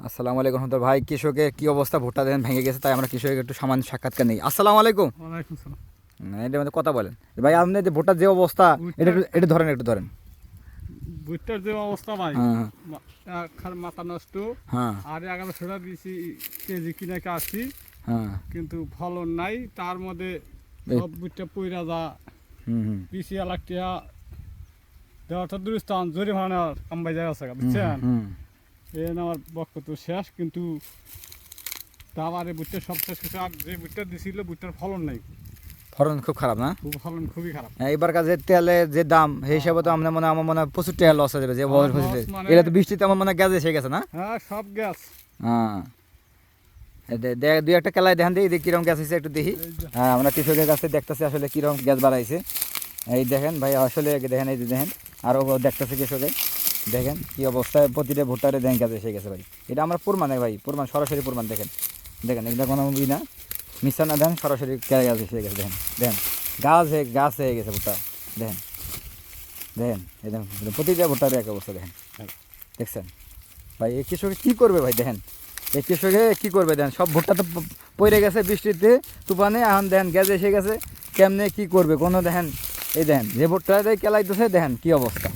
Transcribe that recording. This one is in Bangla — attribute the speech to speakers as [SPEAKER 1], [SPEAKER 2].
[SPEAKER 1] আসসালামু আলাইকুম রহমতুল্লাহ। ভাই কৃষকের কি অবস্থা, ভুট্টা দেখেন ভেঙে গেছে, তাই আমরা কৃষকের একটু সামান্য সাক্ষাৎকার নেই। আসসালামু আলাইকুম।
[SPEAKER 2] ওয়ালাইকুম সালাম।
[SPEAKER 1] এটার মধ্যে কথা বলেন ভাই, আপনি যে ভুট্টার যে অবস্থা, এটা এটা ধরেন, একটু ধরেন।
[SPEAKER 2] ভুট্টার যে অবস্থা ভাই,
[SPEAKER 1] হ্যাঁ
[SPEAKER 2] মাথা নষ্ট।
[SPEAKER 1] হ্যাঁ
[SPEAKER 2] আর 1100 দিয়েছি কেজি কিনে আসছি,
[SPEAKER 1] হ্যাঁ।
[SPEAKER 2] কিন্তু ফলন নাই। তার মধ্যে সব ভুট্টা পইরা যা
[SPEAKER 1] হুম
[SPEAKER 2] 20 লাখ টাকা দেওয়াটা দুরস্থান জরিমানা কামবাই যায় আছে, বুঝছেন?
[SPEAKER 1] হুম।
[SPEAKER 2] এই আমার বক্তব্য শেষ। কিন্তু তারপরে ভুট্টা সব শেষ করছে। আর যে ভুট্টা দিছিল ভুট্টার ফলন নাই,
[SPEAKER 1] ফলন খুব খারাপ না?
[SPEAKER 2] ফলন খুবই খারাপ।
[SPEAKER 1] এবার কাজে তেলের যে দাম সেই হিসাবে তো আমার মনে হয় প্রচুর টাকা লস হয়ে যাবে। যে এটা তো বৃষ্টিতে আমার মনে হয় গ্যাস এসে গেছে না?
[SPEAKER 2] হ্যাঁ, সব গ্যাস।
[SPEAKER 1] হ্যাঁ, দুই একটা কেলায় দেখেন দিই কিরকম গ্যাস হয়েছে, একটু দেখি। হ্যাঁ, আমরা কৃষকের কাছে দেখতেছি আসলে কিরকম গ্যাস বাড়াইছে। এই দেখেন ভাই, আসলে দেখেন, এই যে দেখেন, আরও দেখতেছে কৃষকের। দেখেন কি অবস্থায় প্রতিটা ভুট্টারে দেখেন গ্যাস এসে গেছে ভাই। এটা আমরা প্রমাণ ভাই, প্রমাণ, সরাসরি প্রমাণ। দেখেন দেখেন, এটা কোনো ই না, মিশা না, দেখেন সরাসরি গ্যাস এসে গেছে। দেখেন দেখেন, গাছ হয়ে গেছে ভুট্টা। দেখেন দেখেন, এই দেখেন প্রতিটা ভুট্টার এক অবস্থা। দেখেন দেখছেন ভাই, এই কৃষকে কী করবে ভাই? দেখেন এই কৃষকে কী করবে? দেখেন সব ভুট্টা তো পড়ে গেছে বৃষ্টিতে, তুফানে। এখন দেখেন গ্যাস এসে গেছে, কেমনে কী করবে কোনো? দেখেন এই দেখেন যে ভুট্টা কেলাইতেছে, দেখেন কী অবস্থা।